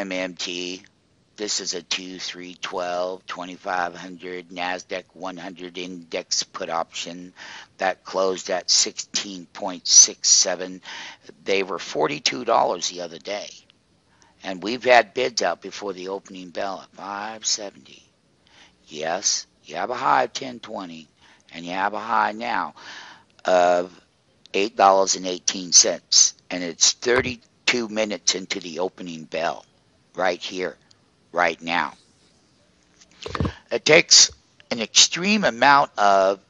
MMT. This is a 2312 2500 NASDAQ-100 index put option that closed at 16.67. They were $42 the other day. And we've had bids out before the opening bell at 570. Yes, you have a high of 1020, and you have a high now of $8.18, and it's 32 minutes into the opening bell right here, right now. It takes an extreme amount of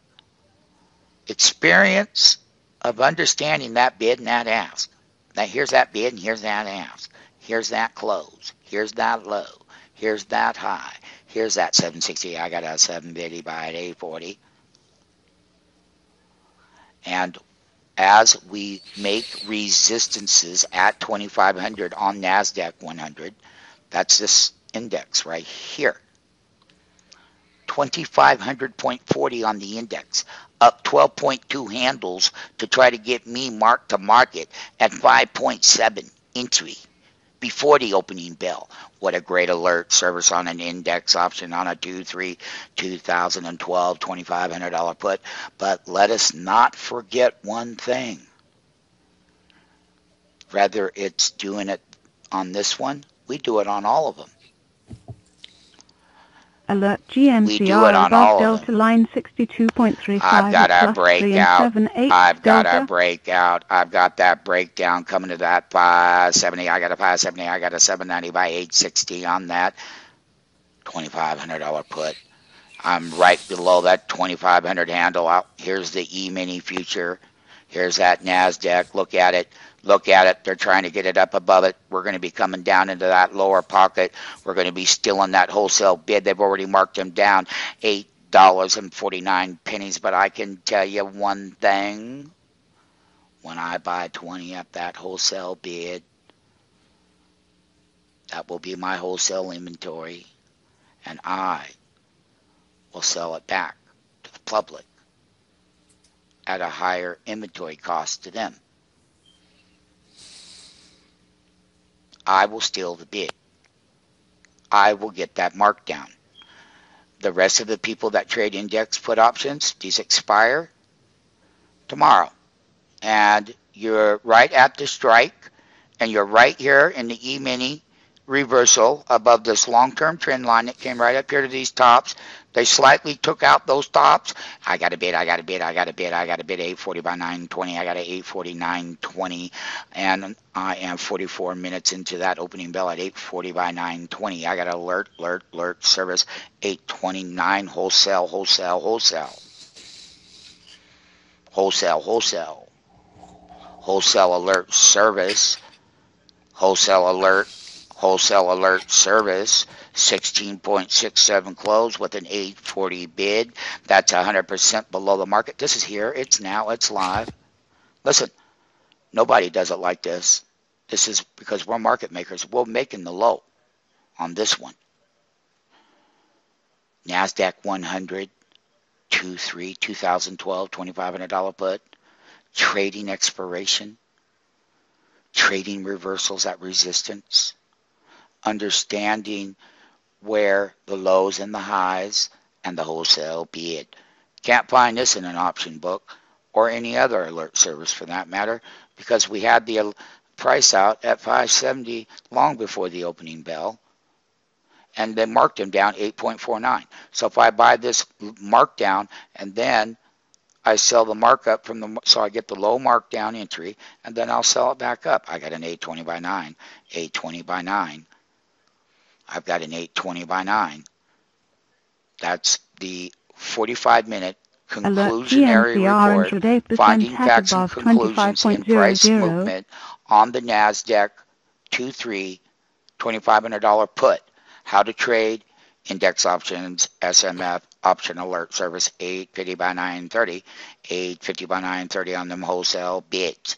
experience of understanding that bid and that ask. Now here's that bid and here's that ask. Here's that close. Here's that low. Here's that high. Here's that 760. I got a 750 by at 840. And as we make resistances at 2500 on NASDAQ-100, that's this index right here. 2500.40 on the index, up 12.2 handles to try to get me marked to market at 5.7 entry before the opening bell. What a great alert service on an index option on a 2-3 2012 $2,500 put. But let us not forget one thing. Whether it's doing it on this one, we do it on all of them. Alert GNCR above Delta line 62.35. I've got a breakout. I've got a breakout. I've got that breakdown coming to that 570. I got a 570. I got a 790 by 860 on that $2,500 put. I'm right below that 2,500 handle out. Here's the E-mini future. Here's that NASDAQ. Look at it. Look at it. They're trying to get it up above it. We're going to be coming down into that lower pocket. We're going to be still in that wholesale bid. They've already marked them down $8.49. But I can tell you one thing. When I buy 20 at that wholesale bid, that will be my wholesale inventory. And I will sell it back to the public at a higher inventory cost to them. I will steal the bid. I will get that markdown. The rest of the people that trade index put options, these expire tomorrow. And you're right at the strike, and you're right here in the E-mini reversal above this long-term trend line that came right up here to these tops. They slightly took out those tops. I got a bid, I got a bid, I got a bid, I got a bid, 840 by 920. I got a 849.20, and I am 44 minutes into that opening bell at 840 by 920. I got alert service 829 wholesale. Wholesale alert service. Wholesale alert service, 16.67 close with an 840 bid. That's 100% below the market. This is here. It's now. It's live. Listen, nobody does it like this. This is because we're market makers. We're making the low on this one. NASDAQ-100, 2-3, 2012, $2,500 put. Trading expiration. Trading reversals at resistance. Understanding where the lows and the highs and the wholesale bid. Can't find this in an option book or any other alert service for that matter, because we had the price out at 570 long before the opening bell, and they marked them down 8.49. So if I buy this markdown and then I sell the markup from the, so I get the low markdown entry, and then I'll sell it back up. I got an 820 by 9, 820 by 9. I've got an 820 by 9. That's the 45-minute conclusionary report, finding facts and conclusions in price movement on the NASDAQ 2-3 $2,500 put. How to trade index options, SMF, option alert service, 850 by 930, 850 by 930 on them wholesale bids.